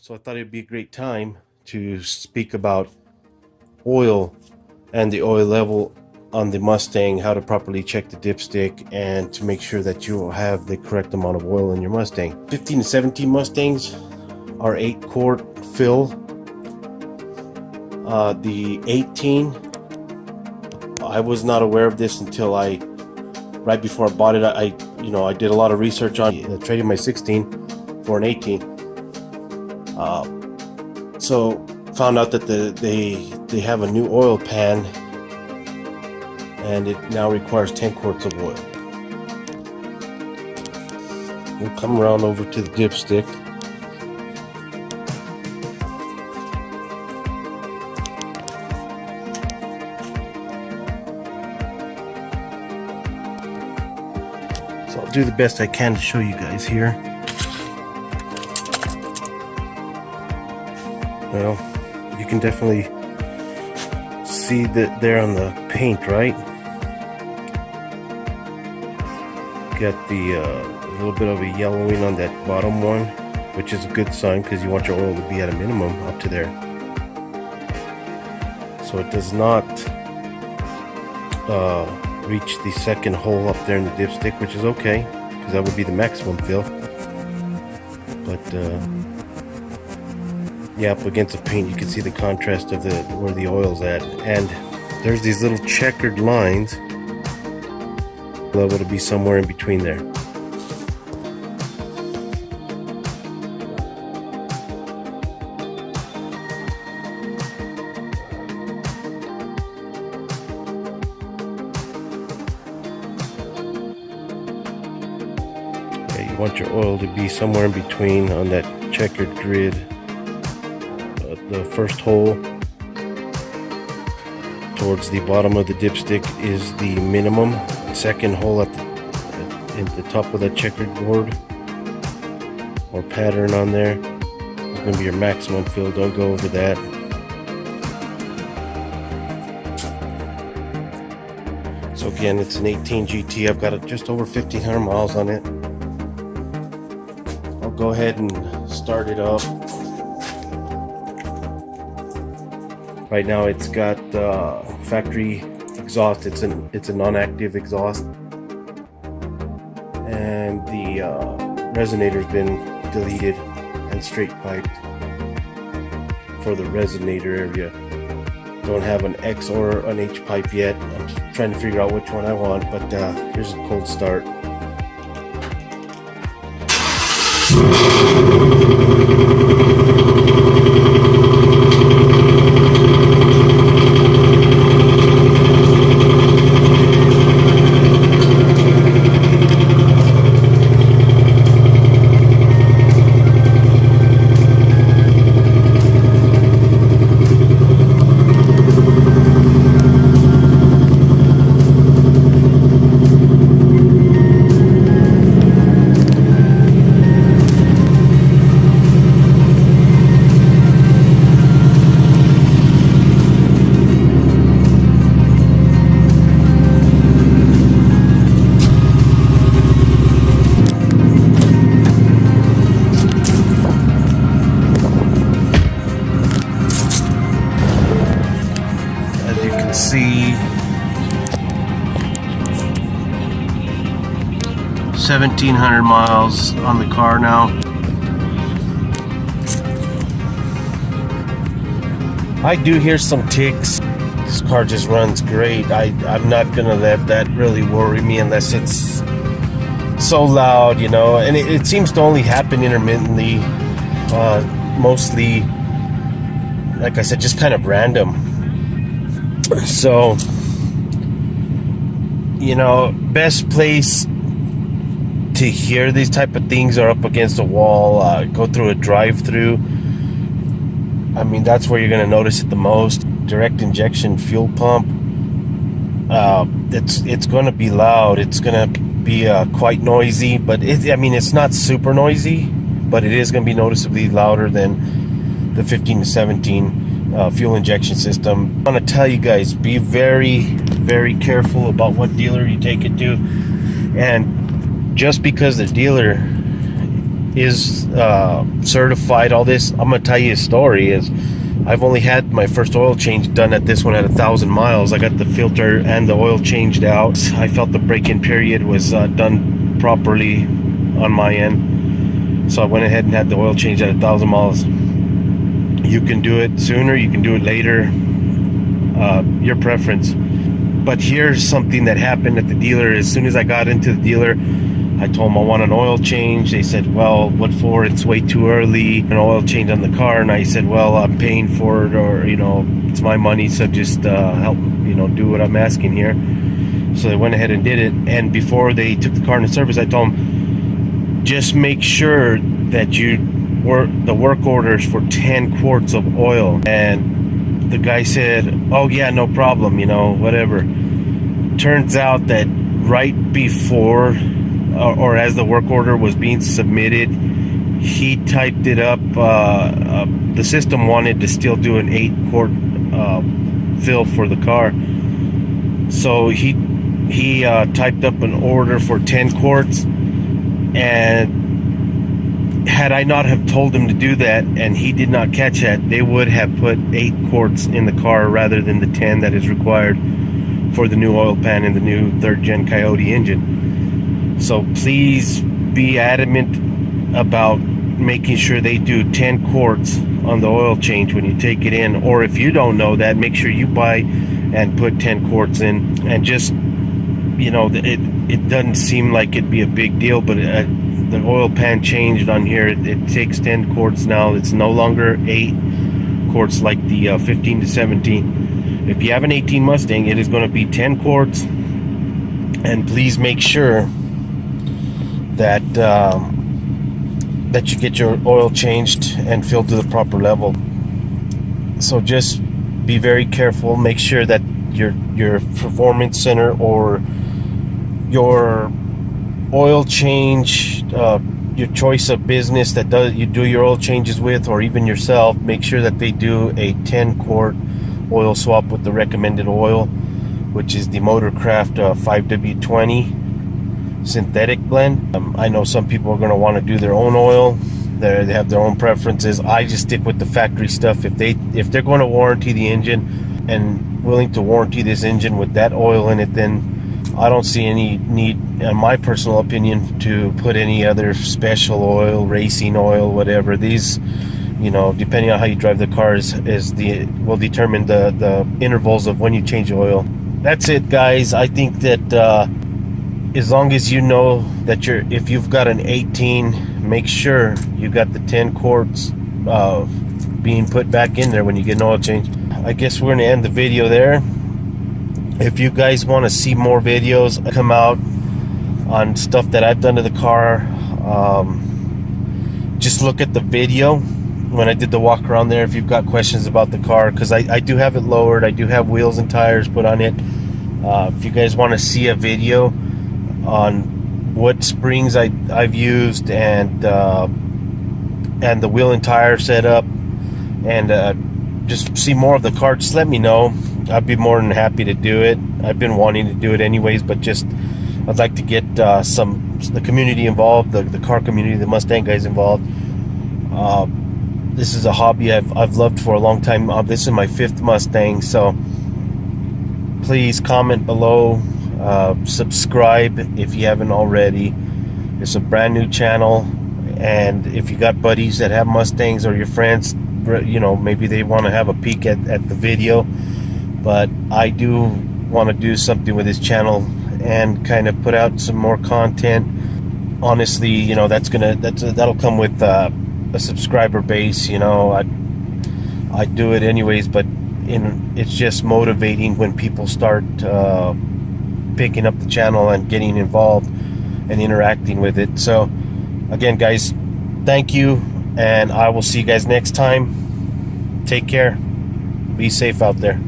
So I thought it'd be a great time to speak about oil and the oil level on the Mustang, how to properly check the dipstick, and to make sure that you will have the correct amount of oil in your Mustang. 15 to 17 Mustangs are 8-quart fill. The 18, I was not aware of this until right before I bought it. I did a lot of research on trading my 16 for an 18. So found out that they have a new oil pan, and it now requires 10 quarts of oil. We'll come around over to the dipstick. So I'll do the best I can to show you guys here. Well, you can definitely see that there on the paint, right? Got the little bit of a yellowing on that bottom one, which is a good sign because you want your oil to be at a minimum up to there. So it does not reach the second hole up there in the dipstick, which is okay because that would be the maximum fill. But yeah, up against the paint you can see the contrast of where the oil's at, and there's these little checkered lines. Level to be somewhere in between there. Okay, you want your oil to be somewhere in between on that checkered grid. The first hole towards the bottom of the dipstick is the minimum. Second hole at the top of that checkered board or pattern on there is going to be your maximum fill. Don't go over that. So again, it's an 18 GT. I've got just over 1,500 miles on it. I'll go ahead and start it up. Right now it's got factory exhaust. It's a non-active exhaust, and the resonator's been deleted and straight piped for the resonator area. Don't have an X or an H pipe yet. I'm trying to figure out which one I want, but here's a cold start. See 1,700 miles on the car now. I do hear some ticks. This car just runs great. I'm not gonna let that really worry me unless it's so loud, and it seems to only happen intermittently, mostly, like I said, just kind of random. So, best place to hear these type of things are up against a wall, go through a drive-through. I mean, that's where you're going to notice it the most. Direct injection fuel pump, it's going to be loud. It's going to be quite noisy, but it's not super noisy, but it is going to be noticeably louder than the 15 to 17 fuel injection system. I want to tell you guys, be very, very careful about what dealer you take it to. And just because the dealer is certified, all this. I'm gonna tell you a story. Is I've only had my first oil change done at this one at 1,000 miles. I got the filter and the oil changed out. I felt the break-in period was done properly on my end, so I went ahead and had the oil change at 1,000 miles. You can do it sooner, you can do it later, your preference. But here's something that happened at the dealer. As soon as I got into the dealer, I told them I want an oil change. They said, well, what for? It's way too early. An oil change on the car. And I said, well, I'm paying for it, or, you know, it's my money, so just help, you know, do what I'm asking here. So they went ahead and did it. And before they took the car into service, I told them, just make sure that the work orders for 10 quarts of oil. And the guy said, oh yeah, no problem, you know, whatever. Turns out that right before or as the work order was being submitted, he typed it up. The system wanted to still do an 8-quart fill for the car, so he typed up an order for 10 quarts. And had I not have told him to do that, and he did not catch that, they would have put 8 quarts in the car rather than the 10 that is required for the new oil pan and the new 3rd gen Coyote engine. So please be adamant about making sure they do 10 quarts on the oil change when you take it in. Or if you don't know that, make sure you buy and put 10 quarts in. And just, you know, it doesn't seem like it'd be a big deal, but the oil pan changed on here. It takes 10 quarts now. It's no longer 8 quarts like the 15 to 17. If you have an 18 Mustang, it is going to be 10 quarts. And please make sure that that you get your oil changed and filled to the proper level. So just be very careful. Make sure that your performance center or your oil change, your choice of business that you do your oil changes with, or even yourself, make sure that they do a 10 quart oil swap with the recommended oil, which is the Motorcraft 5W20 synthetic blend. I know some people are going to want to do their own oil. They have their own preferences. I just stick with the factory stuff. If they're going to warranty the engine and willing to warranty this engine with that oil in it, then I don't see any need, in my personal opinion, to put any other special oil, racing oil, whatever. These, you know, depending on how you drive the car, will determine the intervals of when you change oil. That's it, guys. I think that as long as you know that if you've got an 18, make sure you got the 10 quarts being put back in there when you get an oil change. I guess we're going to end the video there. If you guys want to see more videos come out on stuff that I've done to the car, just look at the video when I did the walk around there. If you've got questions about the car, because I do have it lowered, I do have wheels and tires put on it. If you guys want to see a video on what springs I've used and the wheel and tire setup, and just see more of the car, just let me know. I'd be more than happy to do it. I've been wanting to do it anyways, but just I'd like to get the community involved, the car community, the Mustang guys involved. This is a hobby I've loved for a long time. This is my 5th Mustang, so please comment below, subscribe if you haven't already. It's a brand new channel, and if you got buddies that have Mustangs, or your friends, you know, maybe they want to have a peek at the video. But I do want to do something with this channel and kind of put out some more content. Honestly, you know, that'll come with a subscriber base. You know, I do it anyways, but it's just motivating when people start picking up the channel and getting involved and interacting with it. So again, guys, thank you, and I will see you guys next time. Take care. Be safe out there.